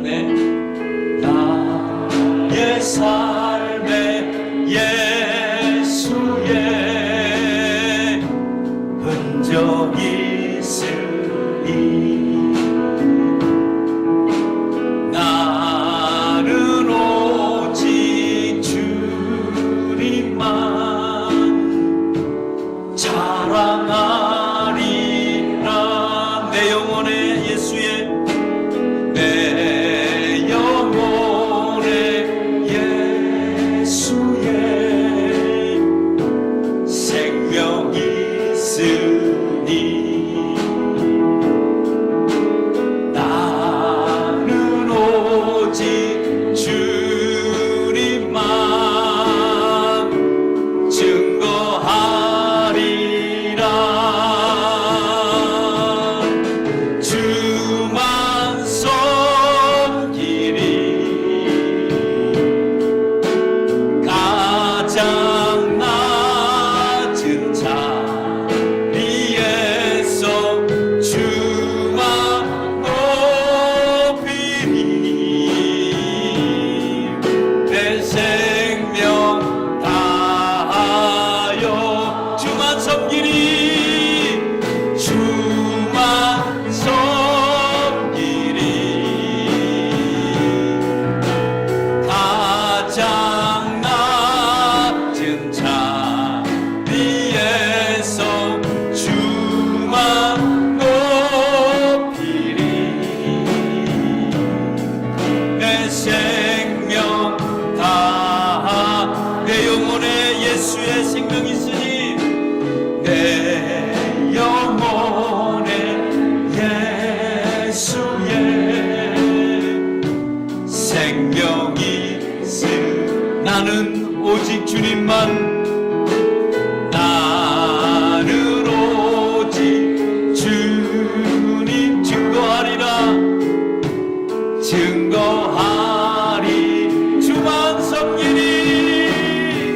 때문에 나의 삶에 예수의 흔적이 있으니 나는 오직 주님만 자랑하리라. 내 영혼에 예수의, 내 영혼에 예수의 생명이 있으니 나는 오직 주님만 증거하리라. 주만 섬기리. 가장 낮은 자리에서 주만 높이리. 내 생명 다하여 주만 섬기리. 주만 섬기리. 가장 낮은 자리에서 주만 높이리. 내 생명 다하. 내 영혼에 예수의 생명이 있으니 내 영혼에 예수의 생명이 있으니 나는 오직 주님만, 나는 오직 주님 증거하리라. 증거하리. 주만 섬기리.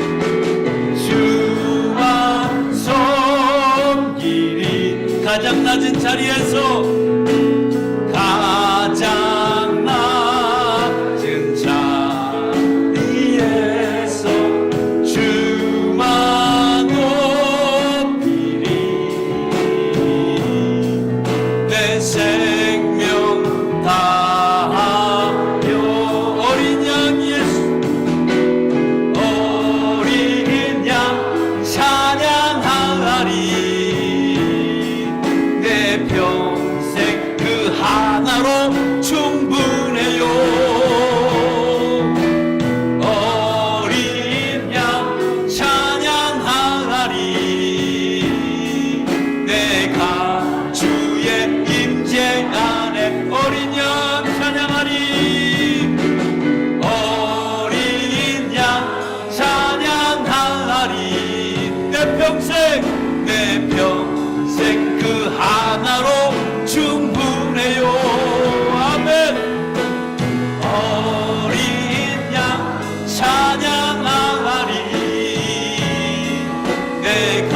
주만 섬기리. 가장 낮은 자리에서, 가장 낮은 자리에서 주만 높이리. 내 생명 다하여 어린 양 예수, 어린 양 찬양하리. 내 평생 그 하나로 충분해요. 어린 양 찬양하리. 내가 주의 임재 안에 어린 양 찬양하리. 어린 양 찬양하리. 내 평생 그 하나로 충분해요. 아멘. 어린 양 찬양하리. 내가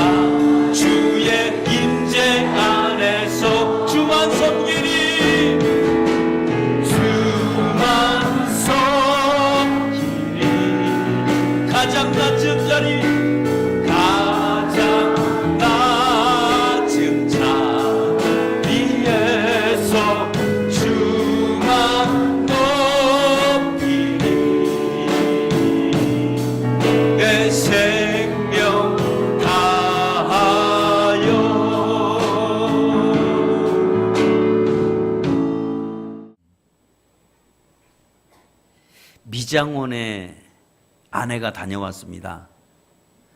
주의 임재 안에서 주만 섬기리. 주만 섬기리. 가장 낮은 자리, 가장 낮은 자리에서 주만 높이리. 내 생명 다하여. 미장원에 아내가 다녀왔습니다.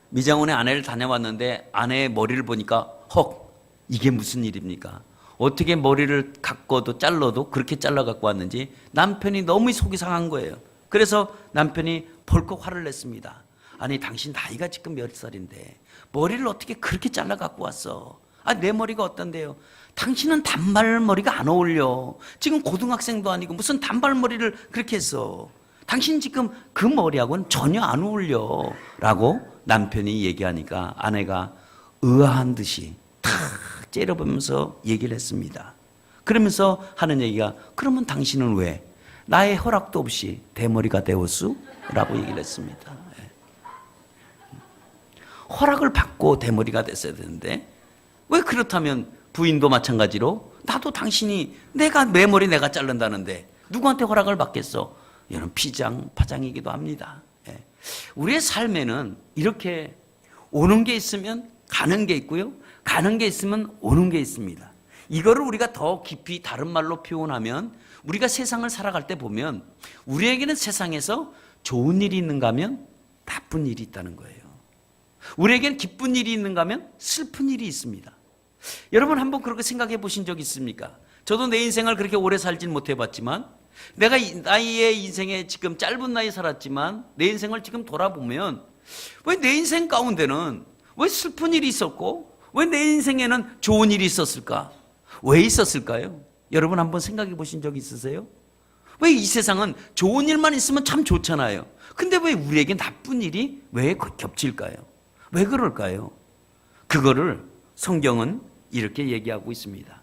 미장원에 아내를 다녀왔는데 아내의 머리를 보니까 헉, 이게 무슨 일입니까? 어떻게 머리를 갖고도 잘라도 그렇게 잘라 갖고 왔는지 남편이 너무 속이 상한 거예요. 그래서 남편이 벌컥 화를 냈습니다. 아니, 당신 나이가 지금 몇 살인데 머리를 어떻게 그렇게 잘라 갖고 왔어? 아, 내 머리가 어떤데요? 당신은 단발머리가 안 어울려. 지금 고등학생도 아니고 무슨 단발머리를 그렇게 했어. 당신 지금 그 머리하고는 전혀 안 어울려 라고 남편이 얘기하니까 아내가 의아한 듯이 탁 째려보면서 얘기를 했습니다. 그러면서 하는 얘기가, 그러면 당신은 왜 나의 허락도 없이 대머리가 되었수? 라고 얘기를 했습니다. 허락을 받고 대머리가 됐어야 되는데, 왜 그렇다면 부인도 마찬가지로 나도 당신이 내가 내 머리 내가 자른다는데 누구한테 허락을 받겠어? 이런 파장이기도 합니다. 우리의 삶에는 이렇게 오는 게 있으면 가는 게 있고요, 가는 게 있으면 오는 게 있습니다. 이거를 우리가 더 깊이 다른 말로 표현하면, 우리가 세상을 살아갈 때 보면 우리에게는 세상에서 좋은 일이 있는가 하면 나쁜 일이 있다는 거예요. 우리에게는 기쁜 일이 있는가 하면 슬픈 일이 있습니다. 여러분 한번 그렇게 생각해 보신 적 있습니까? 저도 내 인생을 그렇게 오래 살진 못해 봤지만, 내가 나이의 인생에 지금 짧은 나이 살았지만 내 인생을 지금 돌아보면 왜 내 인생 가운데는 왜 슬픈 일이 있었고 왜 내 인생에는 좋은 일이 있었을까? 왜 있었을까요? 여러분 한번 생각해 보신 적 있으세요? 왜 이 세상은 좋은 일만 있으면 참 좋잖아요. 근데 왜 우리에게 나쁜 일이 왜 겹칠까요? 왜 그럴까요? 그거를 성경은 이렇게 얘기하고 있습니다.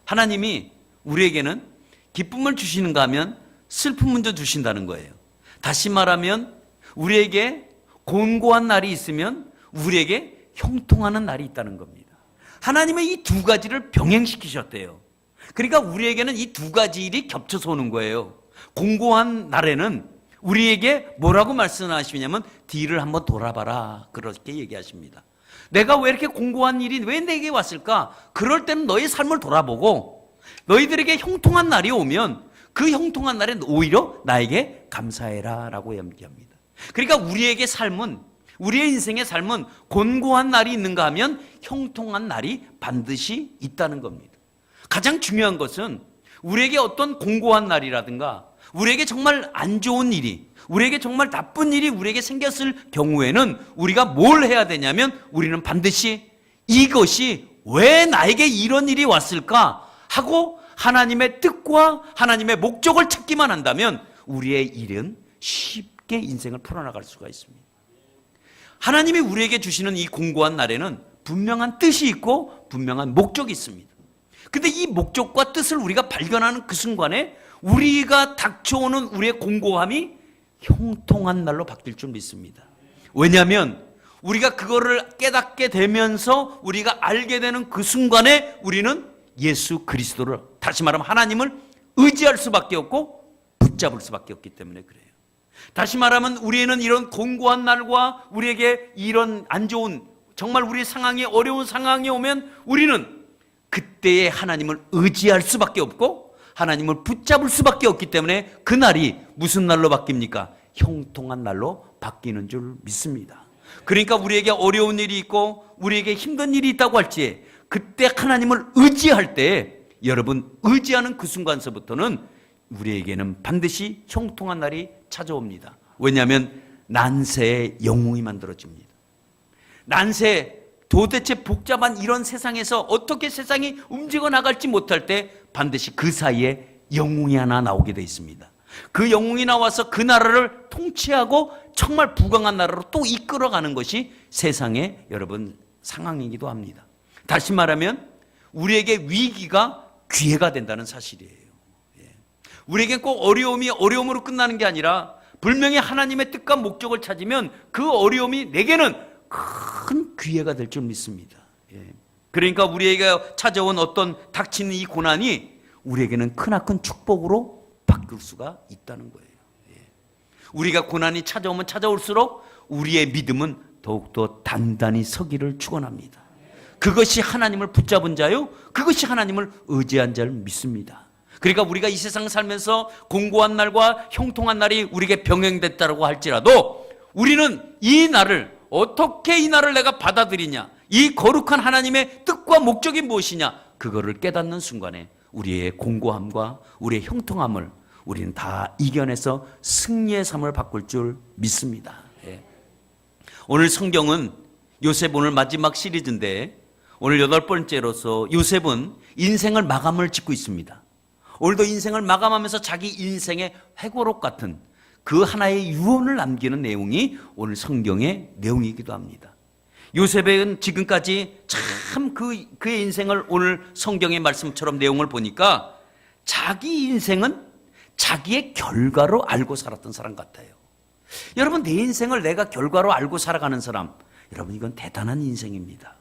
하나님이 우리에게는 기쁨을 주시는가 하면 슬픔 먼저 주신다는 거예요. 다시 말하면 우리에게 곤고한 날이 있으면 우리에게 형통하는 날이 있다는 겁니다. 하나님은 이 두 가지를 병행시키셨대요. 그러니까 우리에게는 이 두 가지 일이 겹쳐서 오는 거예요. 공고한 날에는 우리에게 뭐라고 말씀하시냐면 뒤를 한번 돌아봐라, 그렇게 얘기하십니다. 내가 왜 이렇게 공고한 일이 왜 내게 왔을까? 그럴 때는 너의 삶을 돌아보고 너희들에게 형통한 날이 오면 그 형통한 날에 오히려 나에게 감사해라 라고 얘기합니다. 그러니까 우리에게 삶은, 우리의 인생의 삶은 곤고한 날이 있는가 하면 형통한 날이 반드시 있다는 겁니다. 가장 중요한 것은 우리에게 어떤 공고한 날이라든가 우리에게 정말 안 좋은 일이, 우리에게 정말 나쁜 일이 우리에게 생겼을 경우에는 우리가 뭘 해야 되냐면 우리는 반드시 이것이 왜 나에게 이런 일이 왔을까 하고 하나님의 뜻과 하나님의 목적을 찾기만 한다면 우리의 일은 쉽게 인생을 풀어나갈 수가 있습니다. 하나님이 우리에게 주시는 이 공고한 날에는 분명한 뜻이 있고 분명한 목적이 있습니다. 근데 이 목적과 뜻을 우리가 발견하는 그 순간에 우리가 닥쳐오는 우리의 공고함이 형통한 날로 바뀔 줄 믿습니다. 왜냐하면 우리가 그거를 깨닫게 되면서 우리가 알게 되는 그 순간에 우리는 예수 그리스도를, 다시 말하면 하나님을 의지할 수밖에 없고 붙잡을 수밖에 없기 때문에 그래요. 다시 말하면 우리는 이런 공고한 날과 우리에게 이런 안 좋은, 정말 우리 상황이 어려운 상황이 오면 우리는 그때에 하나님을 의지할 수밖에 없고 하나님을 붙잡을 수밖에 없기 때문에 그 날이 무슨 날로 바뀝니까? 형통한 날로 바뀌는 줄 믿습니다. 그러니까 우리에게 어려운 일이 있고 우리에게 힘든 일이 있다고 할지 그때 하나님을 의지할 때, 여러분 의지하는 그 순간서부터는 우리에게는 반드시 형통한 날이 찾아옵니다. 왜냐하면 난세의 영웅이 만들어집니다. 난세, 도대체 복잡한 이런 세상에서 어떻게 세상이 움직여 나갈지 못할 때 반드시 그 사이에 영웅이 하나 나오게 되어 있습니다. 그 영웅이 나와서 그 나라를 통치하고 정말 부강한 나라로 또 이끌어가는 것이 세상의 여러분 상황이기도 합니다. 다시 말하면 우리에게 위기가 기회가 된다는 사실이에요. 우리에게 꼭 어려움이 어려움으로 끝나는 게 아니라 분명히 하나님의 뜻과 목적을 찾으면 그 어려움이 내게는 큰 기회가 될 줄 믿습니다. 그러니까 우리에게 찾아온 어떤 닥치는 이 고난이 우리에게는 크나큰 축복으로 바뀔 수가 있다는 거예요. 우리가 고난이 찾아오면 찾아올수록 우리의 믿음은 더욱더 단단히 서기를 축원합니다. 그것이 하나님을 붙잡은 자요, 그것이 하나님을 의지한 자를 믿습니다. 그러니까 우리가 이 세상 살면서 공고한 날과 형통한 날이 우리에게 병행됐다고 할지라도 우리는 이 날을 어떻게, 이 날을 내가 받아들이냐, 이 거룩한 하나님의 뜻과 목적이 무엇이냐, 그거를 깨닫는 순간에 우리의 공고함과 우리의 형통함을 우리는 다 이겨내서 승리의 삶을 바꿀 줄 믿습니다. 오늘 성경은 요셉, 오늘 마지막 시리즈인데 오늘 8번째로서 요셉은 인생을 마감을 짓고 있습니다. 오늘도 인생을 마감하면서 자기 인생의 회고록 같은 그 하나의 유언을 남기는 내용이 오늘 성경의 내용이기도 합니다. 요셉은 지금까지 참 그의 인생을 오늘 성경의 말씀처럼 내용을 보니까 자기 인생은 자기의 결과로 알고 살았던 사람 같아요. 여러분, 내 인생을 내가 결과로 알고 살아가는 사람, 여러분, 이건 대단한 인생입니다.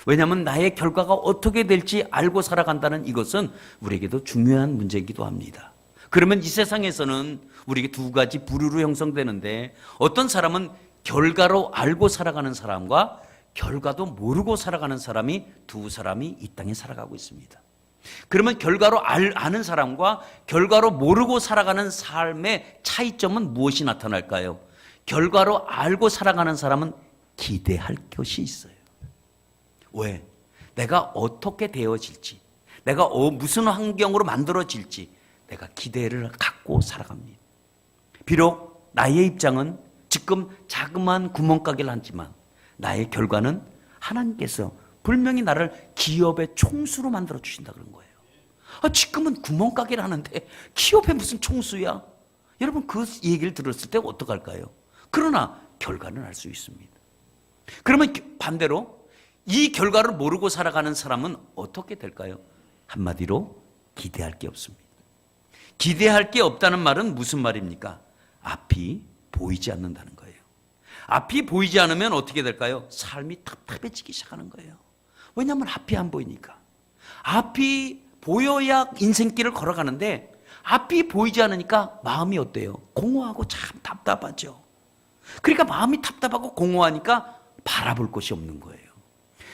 왜냐하면 나의 결과가 어떻게 될지 알고 살아간다는 이것은 우리에게도 중요한 문제이기도 합니다. 그러면 이 세상에서는 우리에게 두 가지 부류로 형성되는데, 어떤 사람은 결과로 알고 살아가는 사람과 결과도 모르고 살아가는 사람이, 두 사람이 이 땅에 살아가고 있습니다. 그러면 결과로 아는 사람과 결과로 모르고 살아가는 삶의 차이점은 무엇이 나타날까요? 결과로 알고 살아가는 사람은 기대할 것이 있어요. 왜? 내가 어떻게 되어질지, 내가 무슨 환경으로 만들어질지 내가 기대를 갖고 살아갑니다. 비록 나의 입장은 지금 자그마한 구멍가게를 하지만 나의 결과는 하나님께서 분명히 나를 기업의 총수로 만들어 주신다 그런 거예요. 지금은 구멍가게를 하는데 기업의 무슨 총수야? 여러분, 그 얘기를 들었을 때 어떡할까요? 그러나 결과는 알 수 있습니다. 그러면 반대로 이 결과를 모르고 살아가는 사람은 어떻게 될까요? 한마디로 기대할 게 없습니다. 기대할 게 없다는 말은 무슨 말입니까? 앞이 보이지 않는다는 거예요. 앞이 보이지 않으면 어떻게 될까요? 삶이 답답해지기 시작하는 거예요. 왜냐하면 앞이 안 보이니까. 앞이 보여야 인생길을 걸어가는데 앞이 보이지 않으니까 마음이 어때요? 공허하고 참 답답하죠. 그러니까 마음이 답답하고 공허하니까 바라볼 것이 없는 거예요.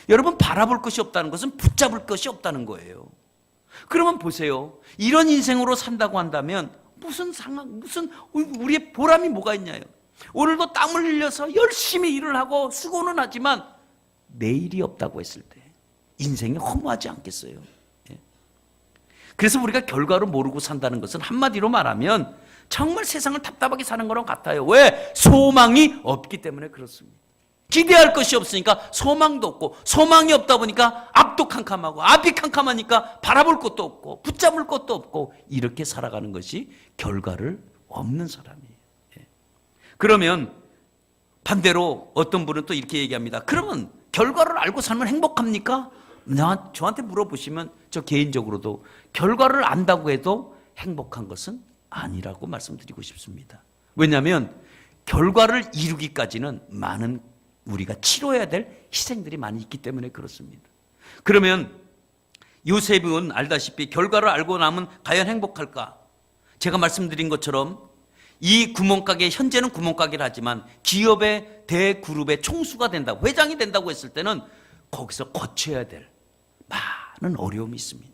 여러분, 바라볼 것이 없다는 것은 붙잡을 것이 없다는 거예요. 그러면 보세요. 이런 인생으로 산다고 한다면 무슨 우리의 보람이 뭐가 있냐요. 오늘도 땀을 흘려서 열심히 일을 하고 수고는 하지만 내일이 없다고 했을 때 인생이 허무하지 않겠어요? 그래서 우리가 결과로 모르고 산다는 것은 한마디로 말하면 정말 세상을 답답하게 사는 거랑 같아요. 왜? 소망이 없기 때문에 그렇습니다. 기대할 것이 없으니까 소망도 없고, 소망이 없다 보니까 앞도 캄캄하고, 앞이 캄캄하니까 바라볼 것도 없고 붙잡을 것도 없고, 이렇게 살아가는 것이 결과를 없는 사람이에요. 그러면 반대로 어떤 분은 또 이렇게 얘기합니다. 그러면 결과를 알고 살면 행복합니까? 저한테 물어보시면 저 개인적으로도 결과를 안다고 해도 행복한 것은 아니라고 말씀드리고 싶습니다. 왜냐하면 결과를 이루기까지는 많은 우리가 치러야 될 희생들이 많이 있기 때문에 그렇습니다. 그러면 요셉은 알다시피 결과를 알고 나면 과연 행복할까? 제가 말씀드린 것처럼 이 구멍가게, 현재는 구멍가게를 하지만 기업의 대그룹의 총수가 된다고, 회장이 된다고 했을 때는 거기서 거쳐야 될 많은 어려움이 있습니다.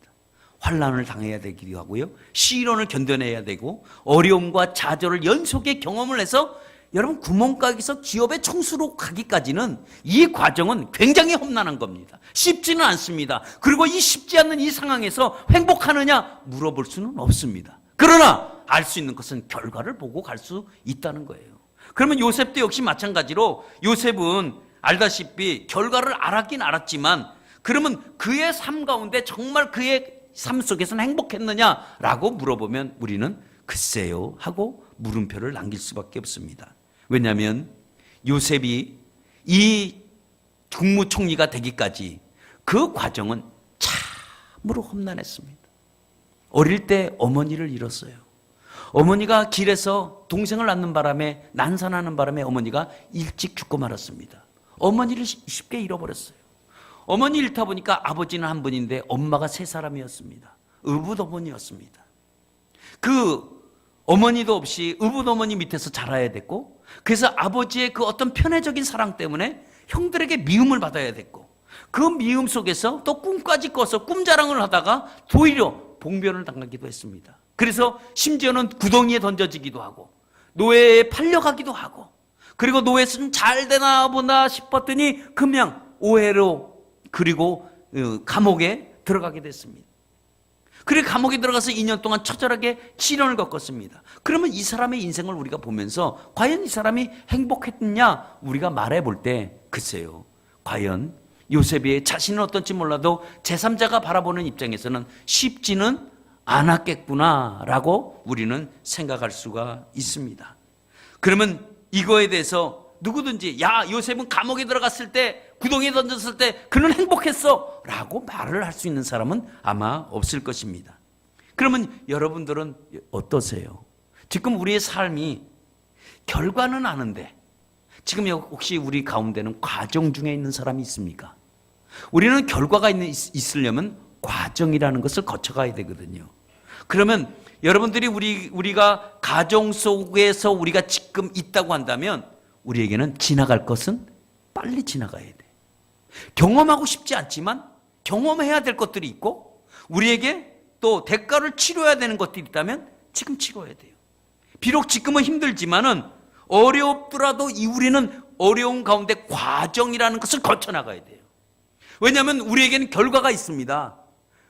환난을 당해야 되기도 하고요, 시련을 견뎌내야 되고, 어려움과 좌절을 연속의 경험을 해서 여러분, 구멍가게에서 기업의 총수로 가기까지는 이 과정은 굉장히 험난한 겁니다. 쉽지는 않습니다. 그리고 이 쉽지 않는 이 상황에서 행복하느냐 물어볼 수는 없습니다. 그러나 알 수 있는 것은 결과를 보고 갈 수 있다는 거예요. 그러면 요셉도 역시 마찬가지로, 요셉은 알다시피 결과를 알았긴 알았지만, 그러면 그의 삶 가운데 정말 그의 삶 속에서는 행복했느냐라고 물어보면 우리는 글쎄요 하고 물음표를 남길 수밖에 없습니다. 왜냐하면 요셉이 이 국무총리가 되기까지 그 과정은 참으로 험난했습니다. 어릴 때 어머니를 잃었어요. 어머니가 길에서 동생을 낳는 바람에, 난산하는 바람에 어머니가 일찍 죽고 말았습니다. 어머니를 쉽게 잃어버렸어요. 어머니 잃다 보니까 아버지는 한 분인데 엄마가 세 사람이었습니다. 의붓어머니였습니다. 그 어머니도 없이 의붓어머니 밑에서 자라야 됐고, 그래서 아버지의 그 어떤 편애적인 사랑 때문에 형들에게 미움을 받아야 됐고, 그 미움 속에서 또 꿈까지 꿔서 꿈자랑을 하다가 오히려 봉변을 당하기도 했습니다. 그래서 심지어는 구덩이에 던져지기도 하고 노예에 팔려가기도 하고, 그리고 노예는 잘 되나 보나 싶었더니 그냥 오해로, 그리고 감옥에 들어가게 됐습니다. 그리고 감옥에 들어가서 2년 동안 처절하게 시련을 겪었습니다. 그러면 이 사람의 인생을 우리가 보면서 과연 이 사람이 행복했냐 우리가 말해볼 때, 글쎄요, 과연 요셉이 자신은 어떤지 몰라도 제3자가 바라보는 입장에서는 쉽지는 않았겠구나라고 우리는 생각할 수가 있습니다. 그러면 이거에 대해서 누구든지, 야, 요셉은 감옥에 들어갔을 때, 구덩이에 던졌을 때 그는 행복했어 라고 말을 할 수 있는 사람은 아마 없을 것입니다. 그러면 여러분들은 어떠세요? 지금 우리의 삶이 결과는 아는데 지금 혹시 우리 가운데는 과정 중에 있는 사람이 있습니까? 우리는 결과가 있으려면 과정이라는 것을 거쳐가야 되거든요. 그러면 여러분들이 우리가 가정 속에서 우리가 지금 있다고 한다면 우리에게는 지나갈 것은 빨리 지나가야 돼. 경험하고 싶지 않지만 경험해야 될 것들이 있고 우리에게 또 대가를 치러야 되는 것들이 있다면 지금 치러야 돼요. 비록 지금은 힘들지만은 어렵더라도 우리는 어려운 가운데 과정이라는 것을 거쳐나가야 돼요. 왜냐하면 우리에게는 결과가 있습니다.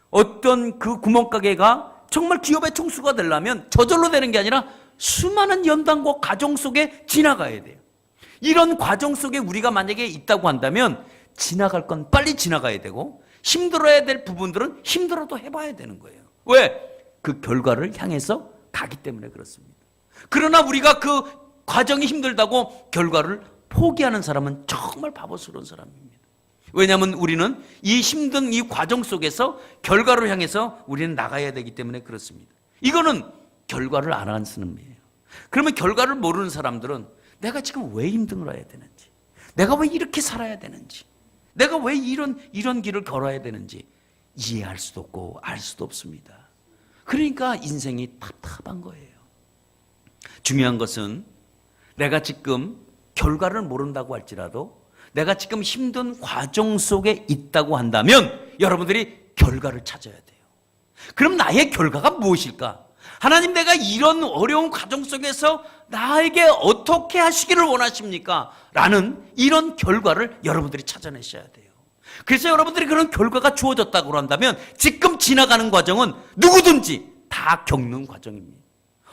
어떤 그 구멍가게가 정말 기업의 총수가 되려면 저절로 되는 게 아니라 수많은 연단과 과정 속에 지나가야 돼요. 이런 과정 속에 우리가 만약에 있다고 한다면 지나갈 건 빨리 지나가야 되고 힘들어야 될 부분들은 힘들어도 해봐야 되는 거예요. 왜? 그 결과를 향해서 가기 때문에 그렇습니다. 그러나 우리가 그 과정이 힘들다고 결과를 포기하는 사람은 정말 바보스러운 사람입니다. 왜냐하면 우리는 이 힘든 이 과정 속에서 결과를 향해서 우리는 나가야 되기 때문에 그렇습니다. 이거는 결과를 안 하는 사람이에요. 그러면 결과를 모르는 사람들은 내가 지금 왜 힘든 걸 해야 되는지, 내가 왜 이렇게 살아야 되는지, 내가 왜 이런 길을 걸어야 되는지 이해할 수도 없고 알 수도 없습니다. 그러니까 인생이 답답한 거예요. 중요한 것은 내가 지금 결과를 모른다고 할지라도 내가 지금 힘든 과정 속에 있다고 한다면 여러분들이 결과를 찾아야 돼요. 그럼 나의 결과가 무엇일까? 하나님, 내가 이런 어려운 과정 속에서 나에게 어떻게 하시기를 원하십니까? 라는 이런 결과를 여러분들이 찾아내셔야 돼요. 그래서 여러분들이 그런 결과가 주어졌다고 한다면 지금 지나가는 과정은 누구든지 다 겪는 과정입니다.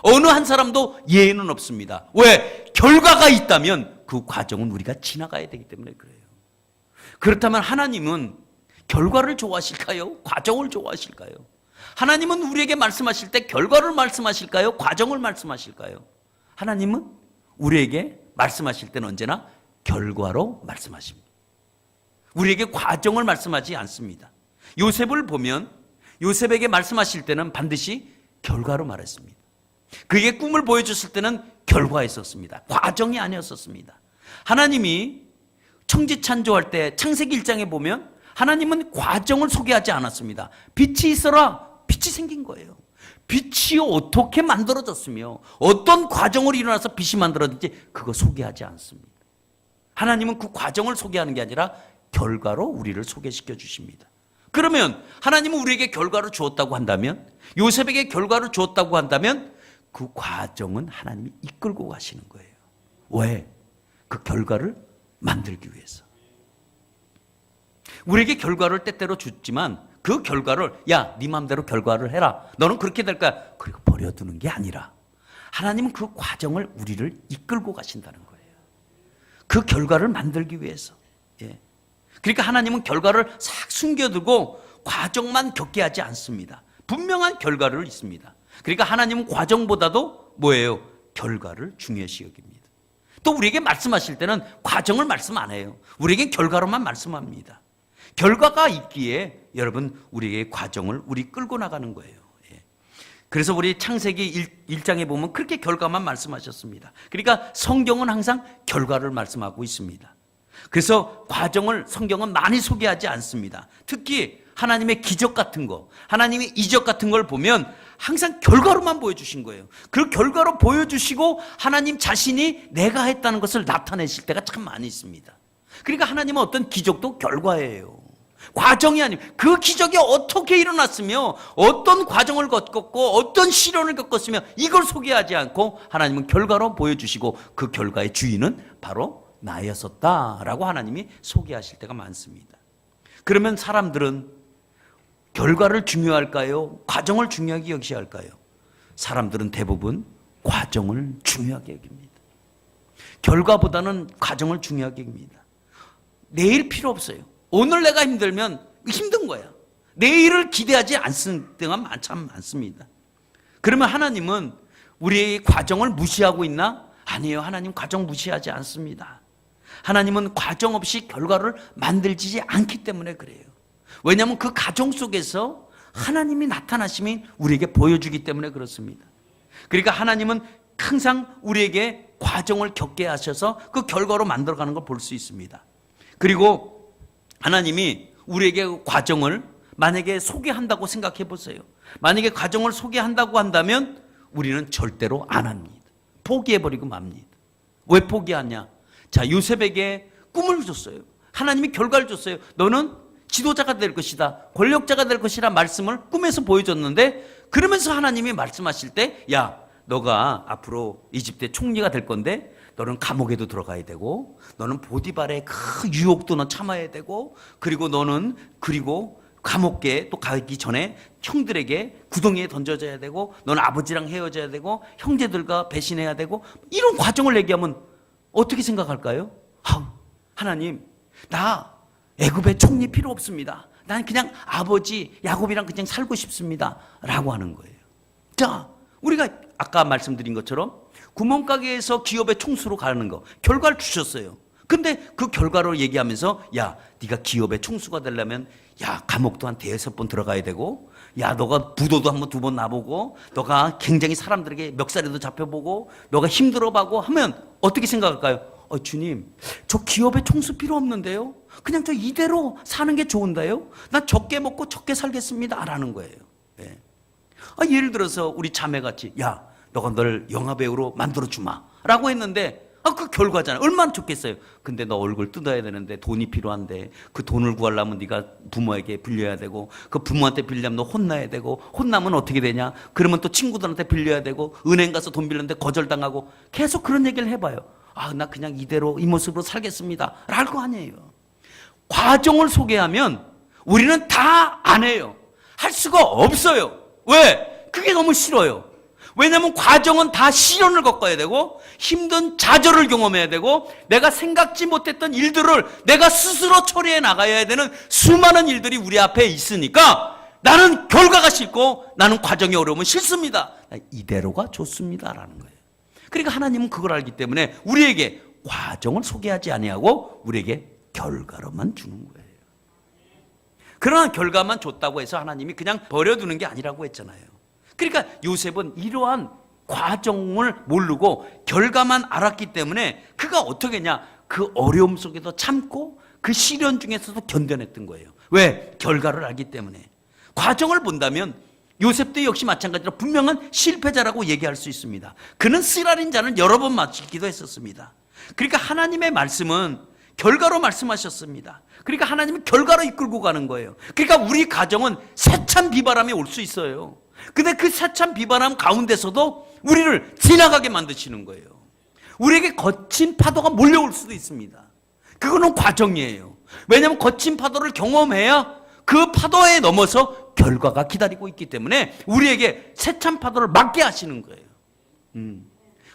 어느 한 사람도 예외는 없습니다. 왜? 결과가 있다면 그 과정은 우리가 지나가야 되기 때문에 그래요. 그렇다면 하나님은 결과를 좋아하실까요? 과정을 좋아하실까요? 하나님은 우리에게 말씀하실 때 결과를 말씀하실까요? 과정을 말씀하실까요? 하나님은 우리에게 말씀하실 때는 언제나 결과로 말씀하십니다. 우리에게 과정을 말씀하지 않습니다. 요셉을 보면 요셉에게 말씀하실 때는 반드시 결과로 말했습니다. 그에게 꿈을 보여줬을 때는 결과였었습니다. 과정이 아니었었습니다. 하나님이 천지창조할 때 창세기 1장에 보면 하나님은 과정을 소개하지 않았습니다. 빛이 있어라, 빛이 생긴 거예요. 빛이 어떻게 만들어졌으며 어떤 과정으로 일어나서 빛이 만들어졌는지 그거 소개하지 않습니다. 하나님은 그 과정을 소개하는 게 아니라 결과로 우리를 소개시켜 주십니다. 그러면 하나님은 우리에게 결과를 주었다고 한다면, 요셉에게 결과를 주었다고 한다면 그 과정은 하나님이 이끌고 가시는 거예요. 왜? 그 결과를 만들기 위해서. 우리에게 결과를 때때로 주지만 그 결과를 야, 네 마음대로 결과를 해라, 너는 그렇게 될 거야, 그리고 버려두는 게 아니라 하나님은 그 과정을 우리를 이끌고 가신다는 거예요. 그 결과를 만들기 위해서. 예. 그러니까 하나님은 결과를 싹 숨겨두고 과정만 겪게 하지 않습니다. 분명한 결과를 있습니다. 그러니까 하나님은 과정보다도 뭐예요? 결과를 중요시 여깁니다. 또 우리에게 말씀하실 때는 과정을 말씀 안 해요. 우리에게 결과로만 말씀합니다. 결과가 있기에 여러분 우리에게 과정을 우리 끌고 나가는 거예요. 예. 그래서 우리 창세기 1장에 보면 그렇게 결과만 말씀하셨습니다. 그러니까 성경은 항상 결과를 말씀하고 있습니다. 그래서 과정을 성경은 많이 소개하지 않습니다. 특히 하나님의 기적 같은 거, 하나님의 이적 같은 걸 보면 항상 결과로만 보여주신 거예요. 그 결과로 보여주시고 하나님 자신이 내가 했다는 것을 나타내실 때가 참 많이 있습니다. 그러니까 하나님은 어떤 기적도 결과예요. 과정이 아니에요. 그 기적이 어떻게 일어났으며 어떤 과정을 겪었고 어떤 시련을 겪었으며 이걸 소개하지 않고 하나님은 결과로 보여주시고 그 결과의 주인은 바로 나였었다라고 하나님이 소개하실 때가 많습니다. 그러면 사람들은 결과를 중요할까요? 과정을 중요하게 여기셔야 할까요? 사람들은 대부분 과정을 중요하게 여깁니다. 결과보다는 과정을 중요하게 여깁니다. 내일 필요 없어요. 오늘 내가 힘들면 힘든 거야. 내일을 기대하지 않는 때가 참 많습니다. 그러면 하나님은 우리의 과정을 무시하고 있나? 아니에요. 하나님 과정 무시하지 않습니다. 하나님은 과정 없이 결과를 만들지 않기 때문에 그래요. 왜냐하면 그 과정 속에서 하나님이 나타나심이 우리에게 보여주기 때문에 그렇습니다. 그러니까 하나님은 항상 우리에게 과정을 겪게 하셔서 그 결과로 만들어가는 걸 볼 수 있습니다. 그리고 하나님이 우리에게 과정을 만약에 소개한다고 생각해 보세요. 만약에 과정을 소개한다고 한다면 우리는 절대로 안 합니다. 포기해버리고 맙니다. 왜 포기하냐? 자, 요셉에게 꿈을 줬어요. 하나님이 결과를 줬어요. 너는 지도자가 될 것이다, 권력자가 될 것이라 말씀을 꿈에서 보여줬는데, 그러면서 하나님이 말씀하실 때, 야, 너가 앞으로 이집트의 총리가 될 건데 너는 감옥에도 들어가야 되고, 너는 보디발의 그 유혹도 너 참아야 되고, 그리고 너는 감옥에 또 가기 전에 형들에게 구덩이에 던져져야 되고, 너는 아버지랑 헤어져야 되고, 형제들과 배신해야 되고, 이런 과정을 얘기하면 어떻게 생각할까요? 하나님, 나 애굽의 총리 필요 없습니다. 난 그냥 아버지 야곱이랑 그냥 살고 싶습니다 라고 하는 거예요. 자, 우리가 아까 말씀드린 것처럼 구멍가게에서 기업의 총수로 가는 거 결과를 주셨어요. 근데 그 결과로 얘기하면서, 야, 네가 기업의 총수가 되려면 야, 감옥도 한 5번 들어가야 되고, 야, 너가 부도도 한 번, 2번 나보고, 너가 굉장히 사람들에게 멱살에도 잡혀보고, 너가 힘들어하고 하면 어떻게 생각할까요? 주님, 저 기업의 총수 필요 없는데요? 그냥 저 이대로 사는 게 좋은데요? 나 적게 먹고 적게 살겠습니다 라는 거예요. 예. 예를 들어서 우리 자매같이, 야, 너가 널 영화배우로 만들어주마 라고 했는데, 그 결과잖아요. 얼마나 좋겠어요. 근데 너 얼굴 뜯어야 되는데 돈이 필요한데, 그 돈을 구하려면 네가 부모에게 빌려야 되고, 그 부모한테 빌려면 너 혼나야 되고, 혼나면 어떻게 되냐? 그러면 또 친구들한테 빌려야 되고, 은행 가서 돈 빌렸는데 거절당하고, 계속 그런 얘기를 해봐요. 나 그냥 이대로 이 모습으로 살겠습니다 랄 거 아니에요. 과정을 소개하면 우리는 다 안 해요. 할 수가 없어요. 왜? 그게 너무 싫어요. 왜냐하면 과정은 다 시련을 겪어야 되고, 힘든 좌절을 경험해야 되고, 내가 생각지 못했던 일들을 내가 스스로 처리해 나가야 되는 수많은 일들이 우리 앞에 있으니까, 나는 결과가 싫고 나는 과정이 어려우면 싫습니다. 이대로가 좋습니다 라는 거예요. 그러니까 하나님은 그걸 알기 때문에 우리에게 과정을 소개하지 아니하고 우리에게 결과로만 주는 거예요. 그러나 결과만 줬다고 해서 하나님이 그냥 버려두는 게 아니라고 했잖아요. 그러니까 요셉은 이러한 과정을 모르고 결과만 알았기 때문에 그가 어떻게 했냐? 그 어려움 속에도 참고 그 시련 중에서도 견뎌냈던 거예요. 왜? 결과를 알기 때문에. 과정을 본다면 요셉도 역시 마찬가지로 분명한 실패자라고 얘기할 수 있습니다. 그는 쓰라린 잔을 여러 번 마시기도 했었습니다. 그러니까 하나님의 말씀은 결과로 말씀하셨습니다. 그러니까 하나님은 결과로 이끌고 가는 거예요. 그러니까 우리 가정은 세찬 비바람이 올 수 있어요. 근데 그 세찬 비바람 가운데서도 우리를 지나가게 만드시는 거예요. 우리에게 거친 파도가 몰려올 수도 있습니다. 그거는 과정이에요. 왜냐하면 거친 파도를 경험해야 그 파도에 넘어서 결과가 기다리고 있기 때문에 우리에게 세찬 파도를 맞게 하시는 거예요.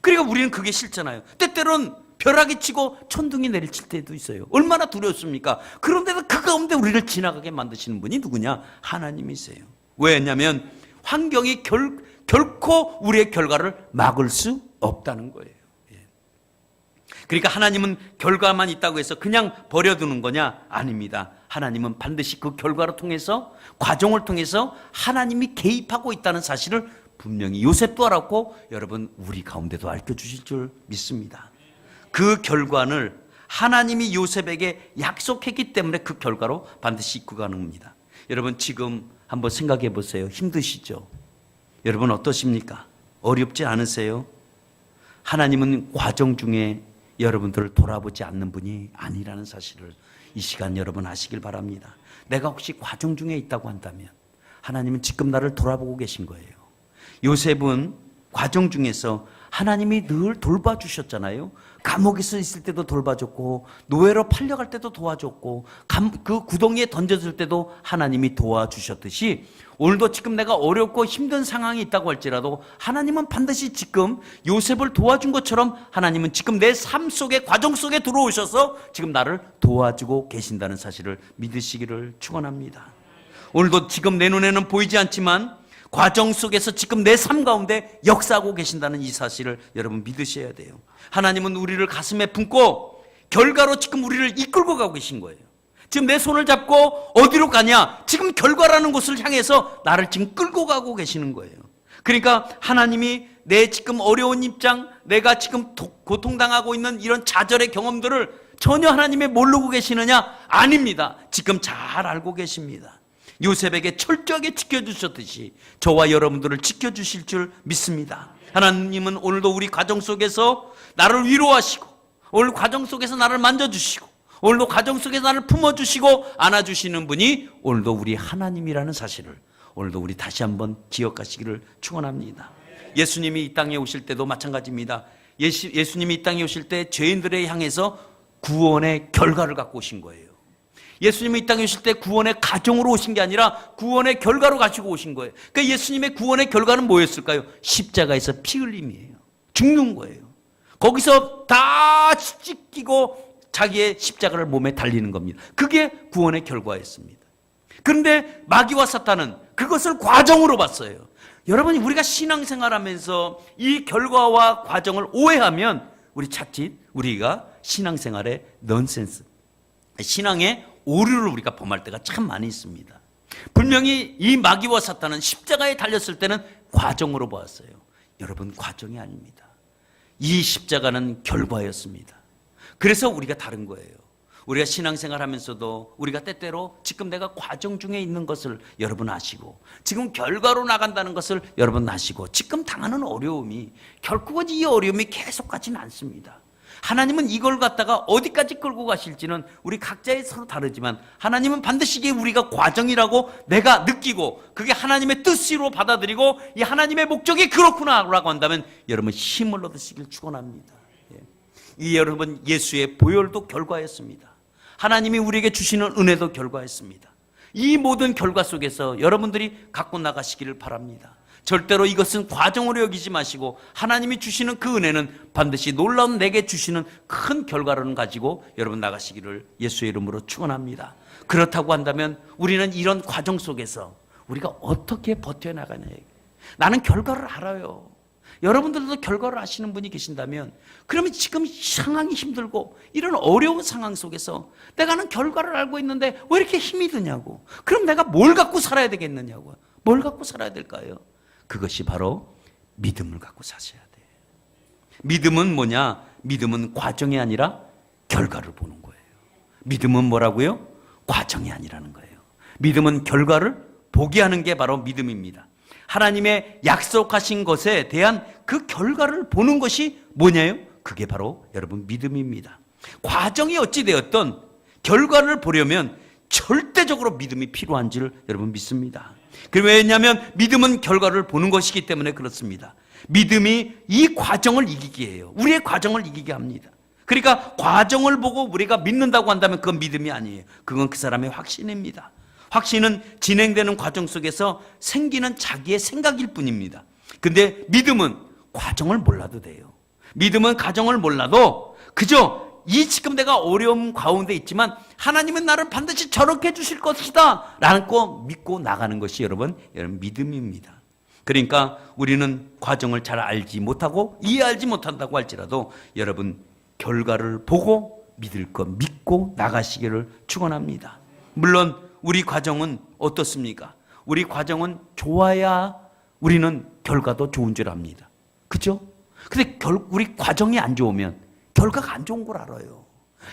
그러니까 우리는 그게 싫잖아요. 때때로는 벼락이 치고 천둥이 내리칠 때도 있어요. 얼마나 두렵습니까? 그런데도 그 가운데 우리를 지나가게 만드시는 분이 누구냐? 하나님이세요. 왜냐하면 환경이 결코 우리의 결과를 막을 수 없다는 거예요. 그러니까 하나님은 결과만 있다고 해서 그냥 버려두는 거냐? 아닙니다. 하나님은 반드시 그 결과를 통해서, 과정을 통해서 하나님이 개입하고 있다는 사실을 분명히 요셉도 알았고 여러분 우리 가운데도 알려주실 줄 믿습니다. 그 결과를 하나님이 요셉에게 약속했기 때문에 그 결과로 반드시 이끌고 가는 겁니다. 여러분 지금 한번 생각해 보세요. 힘드시죠? 여러분 어떠십니까? 어렵지 않으세요? 하나님은 과정 중에 여러분들을 돌아보지 않는 분이 아니라는 사실을 이 시간 여러분 아시길 바랍니다. 내가 혹시 과정 중에 있다고 한다면 하나님은 지금 나를 돌아보고 계신 거예요. 요셉은 과정 중에서 하나님이 늘 돌봐주셨잖아요. 감옥에서 있을 때도 돌봐줬고, 노예로 팔려갈 때도 도와줬고, 그 구덩이에 던져질 때도 하나님이 도와주셨듯이 오늘도 지금 내가 어렵고 힘든 상황이 있다고 할지라도 하나님은 반드시 지금 요셉을 도와준 것처럼 하나님은 지금 내 삶 속에, 과정 속에 들어오셔서 지금 나를 도와주고 계신다는 사실을 믿으시기를 축원합니다. 오늘도 지금 내 눈에는 보이지 않지만 과정 속에서 지금 내 삶 가운데 역사하고 계신다는 이 사실을 여러분 믿으셔야 돼요. 하나님은 우리를 가슴에 품고 결과로 지금 우리를 이끌고 가고 계신 거예요. 지금 내 손을 잡고 어디로 가냐? 지금 결과라는 곳을 향해서 나를 지금 끌고 가고 계시는 거예요. 그러니까 하나님이 내 지금 어려운 입장, 내가 지금 고통당하고 있는 이런 좌절의 경험들을 전혀 하나님이 모르고 계시느냐? 아닙니다. 지금 잘 알고 계십니다. 요셉에게 철저하게 지켜주셨듯이 저와 여러분들을 지켜주실 줄 믿습니다. 하나님은 오늘도 우리 가정 속에서 나를 위로하시고, 오늘 가정 속에서 나를 만져주시고, 오늘도 가정 속에서 나를 품어주시고 안아주시는 분이 오늘도 우리 하나님이라는 사실을 오늘도 우리 다시 한번 기억하시기를 축원합니다. 예수님이 이 땅에 오실 때도 마찬가지입니다. 예수님이 이 땅에 오실 때 죄인들에 향해서 구원의 결과를 갖고 오신 거예요. 예수님이 이 땅에 오실 때 구원의 가정으로 오신 게 아니라 구원의 결과로 가지고 오신 거예요. 그러니까 예수님의 구원의 결과는 뭐였을까요? 십자가에서 피 흘림이에요. 죽는 거예요. 거기서 다 찢기고 자기의 십자가를 몸에 달리는 겁니다. 그게 구원의 결과였습니다. 그런데 마귀와 사탄은 그것을 과정으로 봤어요. 여러분이 우리가 신앙생활하면서 이 결과와 과정을 오해하면 우리 자칫 우리가 신앙생활의 넌센스, 신앙의 오류를 우리가 범할 때가 참 많이 있습니다. 분명히 이 마귀와 사탄은 십자가에 달렸을 때는 과정으로 보았어요. 여러분, 과정이 아닙니다. 이 십자가는 결과였습니다. 그래서 우리가 다른 거예요. 우리가 신앙생활 하면서도 우리가 때때로 지금 내가 과정 중에 있는 것을 여러분 아시고, 지금 결과로 나간다는 것을 여러분 아시고, 지금 당하는 어려움이 결국은 이 어려움이 계속 가지는 않습니다. 하나님은 이걸 갖다가 어디까지 끌고 가실지는 우리 각자의 서로 다르지만 하나님은 반드시 이게 우리가 과정이라고 내가 느끼고 그게 하나님의 뜻으로 받아들이고 이 하나님의 목적이 그렇구나라고 한다면 여러분 힘을 얻으시길 축원합니다. 이 여러분 예수의 보혈도 결과였습니다. 하나님이 우리에게 주시는 은혜도 결과였습니다. 이 모든 결과 속에서 여러분들이 갖고 나가시기를 바랍니다. 절대로 이것은 과정으로 여기지 마시고 하나님이 주시는 그 은혜는 반드시 놀라운 내게 주시는 큰 결과를 가지고 여러분 나가시기를 예수의 이름으로 축원합니다. 그렇다고 한다면 우리는 이런 과정 속에서 우리가 어떻게 버텨나가냐. 나는 결과를 알아요. 여러분들도 결과를 아시는 분이 계신다면 그러면 지금 상황이 힘들고 이런 어려운 상황 속에서 내가는 결과를 알고 있는데 왜 이렇게 힘이 드냐고. 그럼 내가 뭘 갖고 살아야 되겠느냐고. 뭘 갖고 살아야 될까요? 그것이 바로 믿음을 갖고 사셔야 돼요. 믿음은 뭐냐? 믿음은 과정이 아니라 결과를 보는 거예요. 믿음은 뭐라고요? 과정이 아니라는 거예요. 믿음은 결과를 보게 하는 게 바로 믿음입니다. 하나님의 약속하신 것에 대한 그 결과를 보는 것이 뭐냐요? 그게 바로 여러분 믿음입니다. 과정이 어찌 되었던 결과를 보려면 절대적으로 믿음이 필요한 줄 여러분 믿습니다. 왜냐하면 믿음은 결과를 보는 것이기 때문에 그렇습니다. 믿음이 이 과정을 이기게 해요. 우리의 과정을 이기게 합니다. 그러니까 과정을 보고 우리가 믿는다고 한다면 그건 믿음이 아니에요. 그건 그 사람의 확신입니다. 확신은 진행되는 과정 속에서 생기는 자기의 생각일 뿐입니다. 근데 믿음은 과정을 몰라도 돼요. 믿음은 과정을 몰라도 그저 이 지금 내가 어려움 가운데 있지만 하나님은 나를 반드시 저렇게 해주실 것이다 라는 거 믿고 나가는 것이 여러분 믿음입니다. 그러니까 우리는 과정을 잘 알지 못하고 이해하지 못한다고 할지라도 여러분 결과를 보고 믿을 것 믿고 나가시기를 축원합니다. 물론 우리 과정은 어떻습니까? 우리 과정은 좋아야 우리는 결과도 좋은 줄 압니다. 그렇죠? 근데 우리 과정이 안 좋으면 결과가 안 좋은 걸 알아요.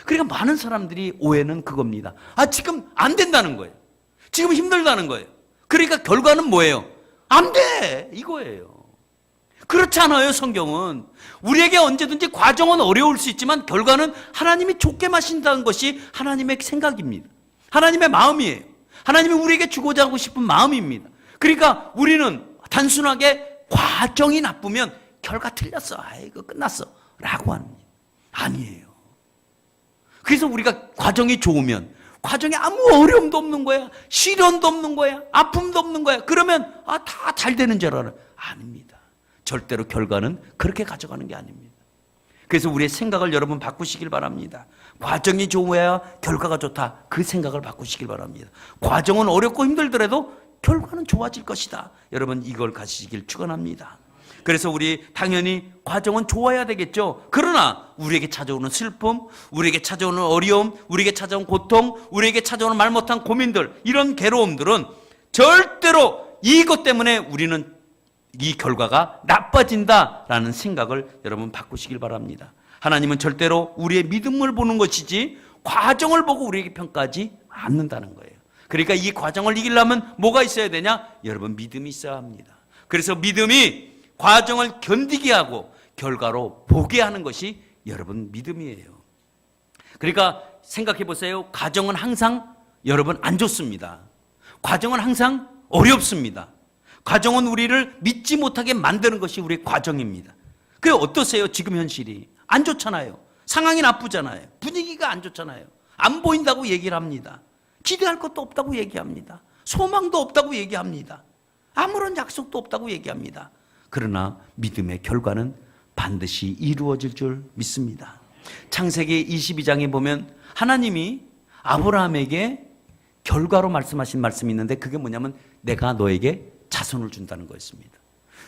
그러니까 많은 사람들이 오해는 그겁니다. 지금 안 된다는 거예요. 지금 힘들다는 거예요. 그러니까 결과는 뭐예요? 안 돼! 이거예요. 그렇지 않아요, 성경은. 우리에게 언제든지 과정은 어려울 수 있지만 결과는 하나님이 좋게 마신다는 것이 하나님의 생각입니다. 하나님의 마음이에요. 하나님이 우리에게 주고자 하고 싶은 마음입니다. 그러니까 우리는 단순하게 과정이 나쁘면 결과 틀렸어. 이거 끝났어. 라고 합니다. 아니에요. 그래서 우리가 과정이 좋으면 과정에 아무 어려움도 없는 거야. 시련도 없는 거야. 아픔도 없는 거야. 그러면 다 잘 되는 줄 알아요. 아닙니다. 절대로 결과는 그렇게 가져가는 게 아닙니다. 그래서 우리의 생각을 여러분 바꾸시길 바랍니다. 과정이 좋아야 결과가 좋다. 그 생각을 바꾸시길 바랍니다. 과정은 어렵고 힘들더라도 결과는 좋아질 것이다. 여러분 이걸 가지시길 축원합니다. 그래서 우리 당연히 과정은 좋아야 되겠죠. 그러나 우리에게 찾아오는 슬픔, 우리에게 찾아오는 어려움, 우리에게 찾아온 고통, 우리에게 찾아오는 말 못한 고민들, 이런 괴로움들은 절대로 이것 때문에 우리는 이 결과가 나빠진다라는 생각을 여러분 바꾸시길 바랍니다. 하나님은 절대로 우리의 믿음을 보는 것이지 과정을 보고 우리에게 평가하지 않는다는 거예요. 그러니까 이 과정을 이기려면 뭐가 있어야 되냐? 여러분, 믿음이 있어야 합니다. 그래서 믿음이 과정을 견디게 하고 결과로 보게 하는 것이 여러분 믿음이에요. 그러니까 생각해 보세요. 과정은 항상 여러분 안 좋습니다. 과정은 항상 어렵습니다. 과정은 우리를 믿지 못하게 만드는 것이 우리의 과정입니다. 그게 어떠세요? 지금 현실이 안 좋잖아요. 상황이 나쁘잖아요. 분위기가 안 좋잖아요. 안 보인다고 얘기를 합니다. 기대할 것도 없다고 얘기합니다. 소망도 없다고 얘기합니다. 아무런 약속도 없다고 얘기합니다. 그러나 믿음의 결과는 반드시 이루어질 줄 믿습니다. 창세기 22장에 보면 하나님이 아브라함에게 결과로 말씀하신 말씀이 있는데, 그게 뭐냐면 내가 너에게 자손을 준다는 거였습니다.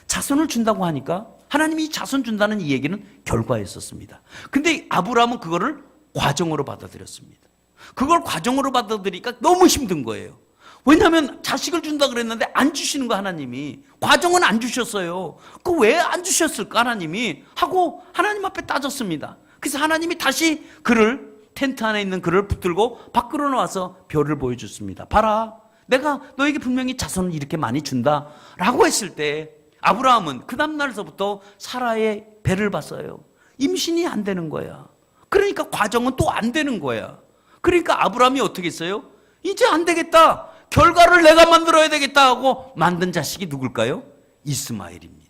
자손을 준다고 하니까 하나님이 자손 준다는 이 얘기는 결과였었습니다. 근데 아브라함은 그거를 과정으로 받아들였습니다. 그걸 과정으로 받아들이니까 너무 힘든 거예요. 왜냐하면 자식을 준다 그랬는데 안 주시는 거, 하나님이. 과정은 안 주셨어요. 그 왜 안 주셨을까 하나님이 하고 하나님 앞에 따졌습니다. 그래서 하나님이 다시 그를, 텐트 안에 있는 그를 붙들고 밖으로 나와서 별을 보여줬습니다. 봐라, 내가 너에게 분명히 자손을 이렇게 많이 준다 라고 했을 때 아브라함은 그 다음날서부터 사라의 배를 봤어요. 임신이 안 되는 거야. 그러니까 과정은 또 안 되는 거야. 그러니까 아브라함이 어떻게 했어요? 이제 안 되겠다, 결과를 내가 만들어야 되겠다 하고 만든 자식이 누굴까요? 이스마엘입니다.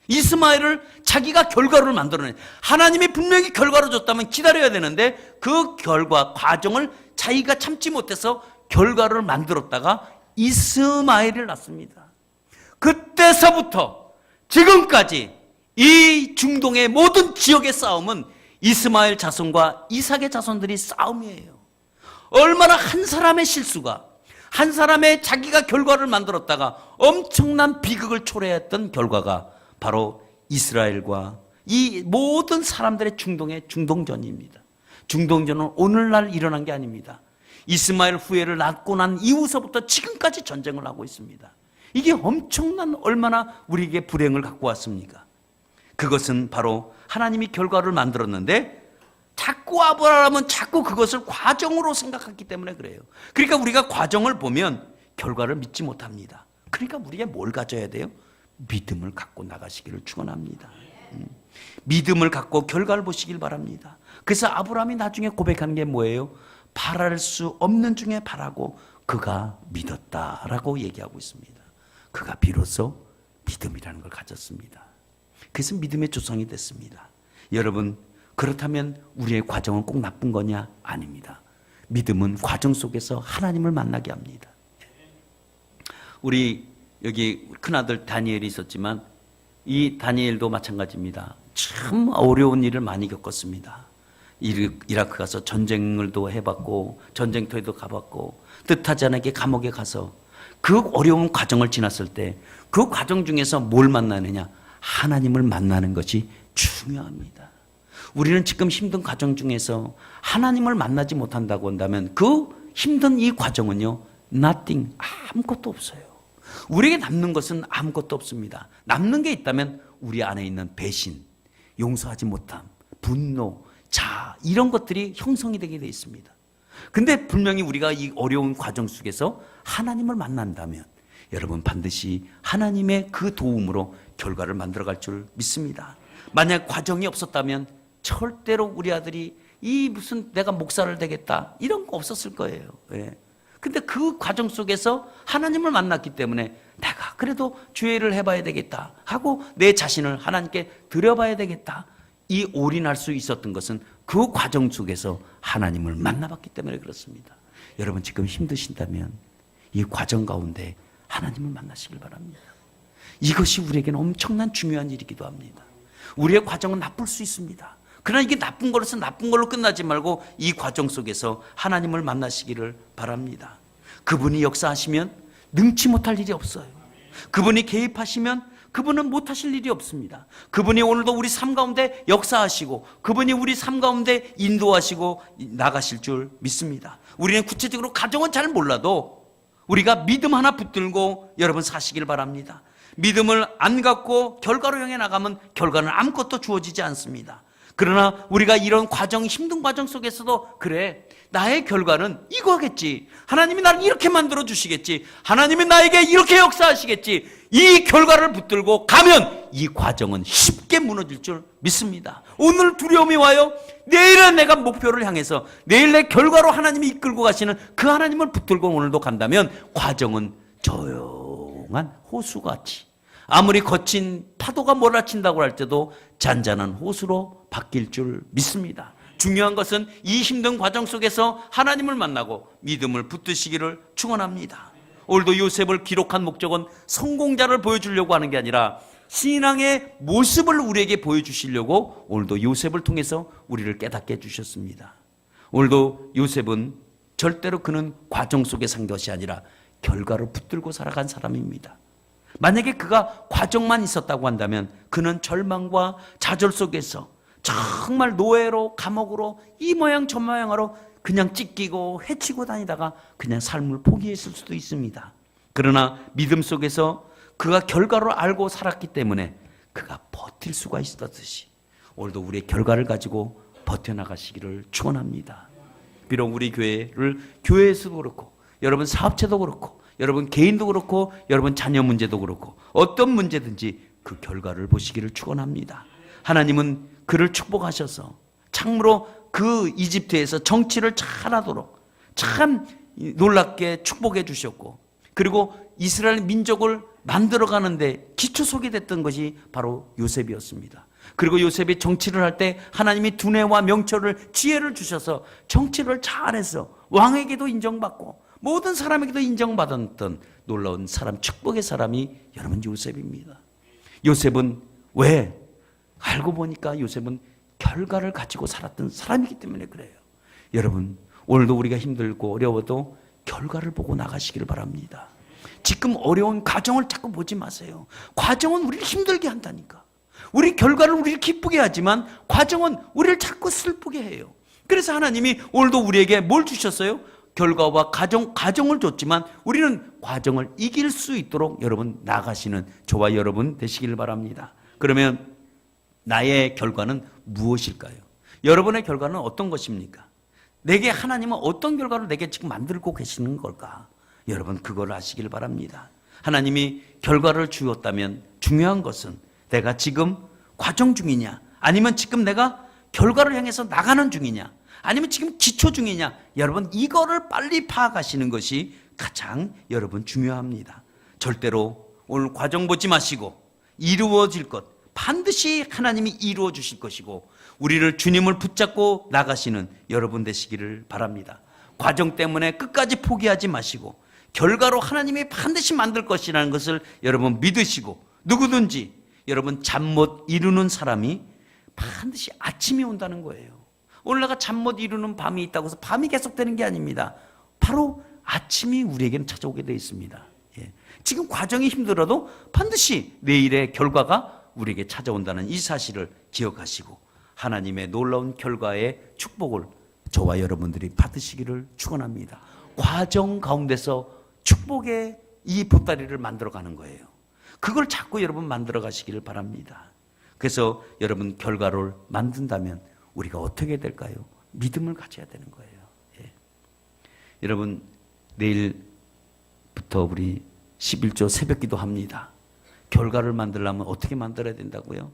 이스마엘을 자기가 결과를 만들어내. 하나님이 분명히 결과를 줬다면 기다려야 되는데 그 결과, 과정을 자기가 참지 못해서 결과를 만들었다가 이스마엘을 낳습니다. 그때서부터 지금까지 이 중동의 모든 지역의 싸움은 이스마엘 자손과 이삭의 자손들이 싸움이에요. 얼마나 한 사람의 실수가, 한 사람의 자기가 결과를 만들었다가 엄청난 비극을 초래했던 결과가 바로 이스라엘과 이 모든 사람들의 중동의 중동전입니다. 중동전은 오늘날 일어난 게 아닙니다. 이스마엘 후예를 낳고 난 이후서부터 지금까지 전쟁을 하고 있습니다. 이게 엄청난, 얼마나 우리에게 불행을 갖고 왔습니까? 그것은 바로 하나님이 결과를 만들었는데 자꾸 아브라함은 자꾸 그것을 과정으로 생각했기 때문에 그래요. 그러니까 우리가 과정을 보면 결과를 믿지 못합니다. 그러니까 우리가 뭘 가져야 돼요? 믿음을 갖고 나가시기를 축원합니다. 믿음을 갖고 결과를 보시길 바랍니다. 그래서 아브라함이 나중에 고백한 게 뭐예요? 바랄 수 없는 중에 바라고 그가 믿었다라고 얘기하고 있습니다. 그가 비로소 믿음이라는 걸 가졌습니다. 그래서 믿음의 조상이 됐습니다. 여러분, 그렇다면 우리의 과정은 꼭 나쁜 거냐? 아닙니다. 믿음은 과정 속에서 하나님을 만나게 합니다. 우리 여기 큰아들 다니엘이 있었지만 이 다니엘도 마찬가지입니다. 참 어려운 일을 많이 겪었습니다. 이라크 가서 전쟁을도 해봤고 전쟁터에도 가봤고 뜻하지 않게 감옥에 가서 그 어려운 과정을 지났을 때 그 과정 중에서 뭘 만나느냐? 하나님을 만나는 것이 중요합니다. 우리는 지금 힘든 과정 중에서 하나님을 만나지 못한다고 한다면 그 힘든 이 과정은요, nothing, 아무것도 없어요. 우리에게 남는 것은 아무것도 없습니다. 남는 게 있다면 우리 안에 있는 배신, 용서하지 못함, 분노, 자아, 이런 것들이 형성이 되게 되어 있습니다. 근데 분명히 우리가 이 어려운 과정 속에서 하나님을 만난다면 여러분 반드시 하나님의 그 도움으로 결과를 만들어갈 줄 믿습니다. 만약 과정이 없었다면 절대로 우리 아들이 이 무슨 내가 목사를 되겠다 이런 거 없었을 거예요. 예. 근데 그 과정 속에서 하나님을 만났기 때문에 내가 그래도 주의를 해봐야 되겠다 하고 내 자신을 하나님께 드려봐야 되겠다, 이 올인할 수 있었던 것은 그 과정 속에서 하나님을 만나봤기 때문에 그렇습니다. 여러분 지금 힘드신다면 이 과정 가운데 하나님을 만나시길 바랍니다. 이것이 우리에게는 엄청난 중요한 일이기도 합니다. 우리의 과정은 나쁠 수 있습니다. 그러나 이게 나쁜 거로서 나쁜 걸로 끝나지 말고 이 과정 속에서 하나님을 만나시기를 바랍니다. 그분이 역사하시면 능치 못할 일이 없어요. 그분이 개입하시면 그분은 못하실 일이 없습니다. 그분이 오늘도 우리 삶 가운데 역사하시고 그분이 우리 삶 가운데 인도하시고 나가실 줄 믿습니다. 우리는 구체적으로 가정은 잘 몰라도 우리가 믿음 하나 붙들고 여러분 사시길 바랍니다. 믿음을 안 갖고 결과로 향해 나가면 결과는 아무것도 주어지지 않습니다. 그러나 우리가 이런 과정, 힘든 과정 속에서도 그래, 나의 결과는 이거겠지. 하나님이 나를 이렇게 만들어 주시겠지. 하나님이 나에게 이렇게 역사하시겠지. 이 결과를 붙들고 가면 이 과정은 쉽게 무너질 줄 믿습니다. 오늘 두려움이 와요. 내일은 내가 목표를 향해서 내일 내 결과로 하나님이 이끌고 가시는 그 하나님을 붙들고 오늘도 간다면 과정은 조용한 호수같이, 아무리 거친 파도가 몰아친다고 할 때도 잔잔한 호수로 바뀔 줄 믿습니다. 중요한 것은 이 힘든 과정 속에서 하나님을 만나고 믿음을 붙드시기를 축원합니다. 오늘도 요셉을 기록한 목적은 성공자를 보여주려고 하는 게 아니라 신앙의 모습을 우리에게 보여주시려고 오늘도 요셉을 통해서 우리를 깨닫게 해주셨습니다. 오늘도 요셉은 절대로 그는 과정 속에 산 것이 아니라 결과를 붙들고 살아간 사람입니다. 만약에 그가 과정만 있었다고 한다면 그는 절망과 좌절 속에서 정말 노예로, 감옥으로, 이 모양 저 모양으로 그냥 찢기고 해치고 다니다가 그냥 삶을 포기했을 수도 있습니다. 그러나 믿음 속에서 그가 결과를 알고 살았기 때문에 그가 버틸 수가 있었듯이 오늘도 우리의 결과를 가지고 버텨나가시기를 축원합니다. 비록 우리 교회에서도 그렇고 여러분 사업체도 그렇고 여러분 개인도 그렇고 여러분 자녀 문제도 그렇고 어떤 문제든지 그 결과를 보시기를 축원합니다. 하나님은 그를 축복하셔서 참으로 그 이집트에서 정치를 잘하도록 참 놀랍게 축복해 주셨고, 그리고 이스라엘 민족을 만들어가는데 기초석이 됐던 것이 바로 요셉이었습니다. 그리고 요셉이 정치를 할 때 하나님이 두뇌와 명철을, 지혜를 주셔서 정치를 잘해서 왕에게도 인정받고 모든 사람에게도 인정받았던 놀라운 사람, 축복의 사람이 여러분 요셉입니다. 요셉은 왜? 알고 보니까 요셉은 결과를 가지고 살았던 사람이기 때문에 그래요. 여러분 오늘도 우리가 힘들고 어려워도 결과를 보고 나가시기를 바랍니다. 지금 어려운 과정을 자꾸 보지 마세요. 과정은 우리를 힘들게 한다니까. 우리 결과를 우리를 기쁘게 하지만 과정은 우리를 자꾸 슬프게 해요. 그래서 하나님이 오늘도 우리에게 뭘 주셨어요? 결과와 과정을 줬지만 우리는 과정을 이길 수 있도록 여러분 나가시는 저와 여러분 되시기를 바랍니다. 그러면 나의 결과는 무엇일까요? 여러분의 결과는 어떤 것입니까? 내게 하나님은 어떤 결과를 내게 지금 만들고 계시는 걸까? 여러분 그걸 아시길 바랍니다. 하나님이 결과를 주었다면 중요한 것은 내가 지금 과정 중이냐, 아니면 지금 내가 결과를 향해서 나가는 중이냐, 아니면 지금 기초 중이냐, 여러분 이거를 빨리 파악하시는 것이 가장 여러분 중요합니다. 절대로 오늘 과정 보지 마시고 이루어질 것 반드시 하나님이 이루어 주실 것이고 우리를 주님을 붙잡고 나가시는 여러분 되시기를 바랍니다. 과정 때문에 끝까지 포기하지 마시고 결과로 하나님이 반드시 만들 것이라는 것을 여러분 믿으시고, 누구든지 여러분 잠 못 이루는 사람이 반드시 아침이 온다는 거예요. 오늘 내가 잠 못 이루는 밤이 있다고 해서 밤이 계속되는 게 아닙니다. 바로 아침이 우리에게는 찾아오게 되어 있습니다. 지금 과정이 힘들어도 반드시 내일의 결과가 우리에게 찾아온다는 이 사실을 기억하시고 하나님의 놀라운 결과의 축복을 저와 여러분들이 받으시기를 축원합니다. 과정 가운데서 축복의 이 보따리를 만들어가는 거예요. 그걸 자꾸 여러분 만들어 가시기를 바랍니다. 그래서 여러분 결과를 만든다면 우리가 어떻게 될까요? 믿음을 가져야 되는 거예요. 여러분 내일부터 우리 11조 새벽기도 합니다. 결과를 만들려면 어떻게 만들어야 된다고요?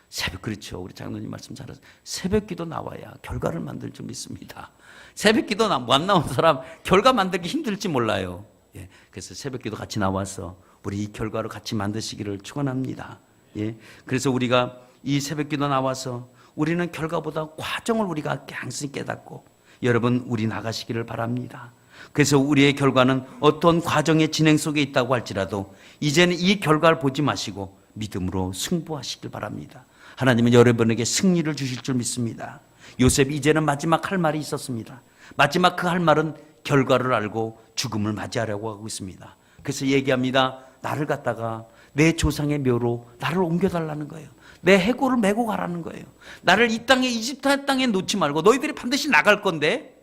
새벽, 그렇죠. 우리 장로님 말씀 잘하세요. 새벽기도 나와야 결과를 만들 줄 믿습니다. 새벽기도 안 나온 사람 결과 만들기 힘들지 몰라요. 그래서 새벽기도 같이 나와서 우리 이 결과를 같이 만드시기를 축원합니다. 그래서 우리가 이 새벽기도 나와서 우리는 결과보다 과정을 우리가 항상 깨닫고 여러분 우리 나가시기를 바랍니다. 그래서 우리의 결과는 어떤 과정의 진행 속에 있다고 할지라도 이제는 이 결과를 보지 마시고 믿음으로 승부하시길 바랍니다. 하나님은 여러분에게 승리를 주실 줄 믿습니다. 요셉이 이제는 마지막 할 말이 있었습니다. 마지막 그 할 말은 결과를 알고 죽음을 맞이하려고 하고 있습니다. 그래서 얘기합니다. 나를 갖다가 내 조상의 묘로 나를 옮겨달라는 거예요. 내 해골을 메고 가라는 거예요. 나를 이 땅에, 이집트 땅에 놓지 말고 너희들이 반드시 나갈 건데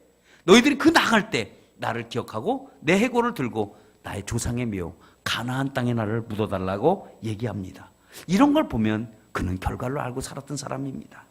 너희들이 그 나갈 때 나를 기억하고 내 해골을 들고 나의 조상의 묘 가나안 땅에 나를 묻어달라고 얘기합니다. 이런 걸 보면 그는 결과를 알고 살았던 사람입니다.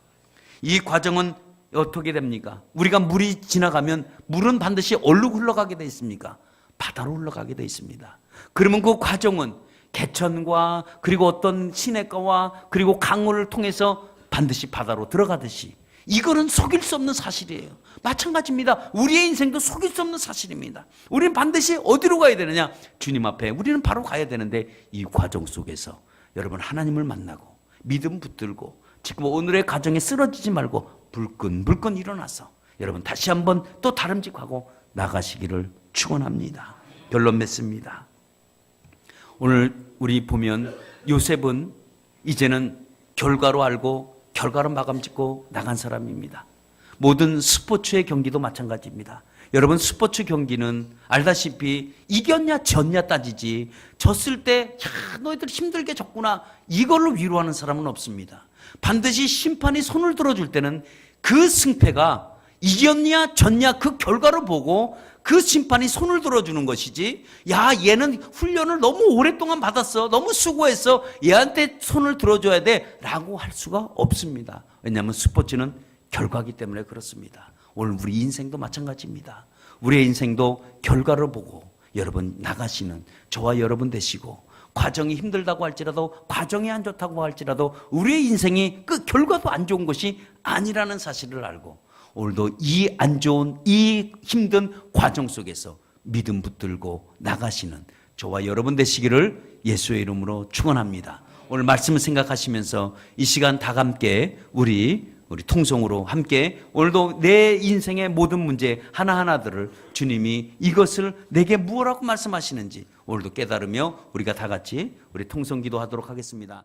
이 과정은 어떻게 됩니까? 우리가 물이 지나가면 물은 반드시 어디로 흘러가게 돼 있습니까? 바다로 흘러가게 돼 있습니다. 그러면 그 과정은 개천과 그리고 어떤 시냇가와 그리고 강물을 통해서 반드시 바다로 들어가듯이 이거는 속일 수 없는 사실이에요. 마찬가지입니다. 우리의 인생도 속일 수 없는 사실입니다. 우리는 반드시 어디로 가야 되느냐? 주님 앞에 우리는 바로 가야 되는데 이 과정 속에서 여러분 하나님을 만나고 믿음 붙들고 지금 오늘의 가정에 쓰러지지 말고 불끈 일어나서 여러분 다시 한번 또 다름직하고 나가시기를 축원합니다. 결론 맺습니다. 오늘 우리 보면 요셉은 이제는 결과로 알고 결과로 마감 짓고 나간 사람입니다. 모든 스포츠의 경기도 마찬가지입니다. 여러분 스포츠 경기는 알다시피 이겼냐 졌냐 따지지 졌을 때 야, 너희들 힘들게 졌구나 이걸로 위로하는 사람은 없습니다. 반드시 심판이 손을 들어줄 때는 그 승패가 이겼냐 졌냐 그 결과로 보고 그 심판이 손을 들어주는 것이지 야 얘는 훈련을 너무 오랫동안 받았어 너무 수고했어 얘한테 손을 들어줘야 돼 라고 할 수가 없습니다. 왜냐하면 스포츠는 결과이기 때문에 그렇습니다. 오늘 우리 인생도 마찬가지입니다. 우리의 인생도 결과를 보고 여러분 나가시는 저와 여러분 되시고 과정이 힘들다고 할지라도 과정이 안 좋다고 할지라도 우리의 인생이 그 결과도 안 좋은 것이 아니라는 사실을 알고 오늘도 이 안 좋은 이 힘든 과정 속에서 믿음 붙들고 나가시는 저와 여러분 되시기를 예수의 이름으로 축원합니다. 오늘 말씀을 생각하시면서 이 시간 다 함께 우리 통성으로 함께 오늘도 내 인생의 모든 문제 하나하나들을 주님이 이것을 내게 무엇라고 말씀하시는지 오늘도 깨달으며 우리가 다 같이 우리 통성 기도하도록 하겠습니다.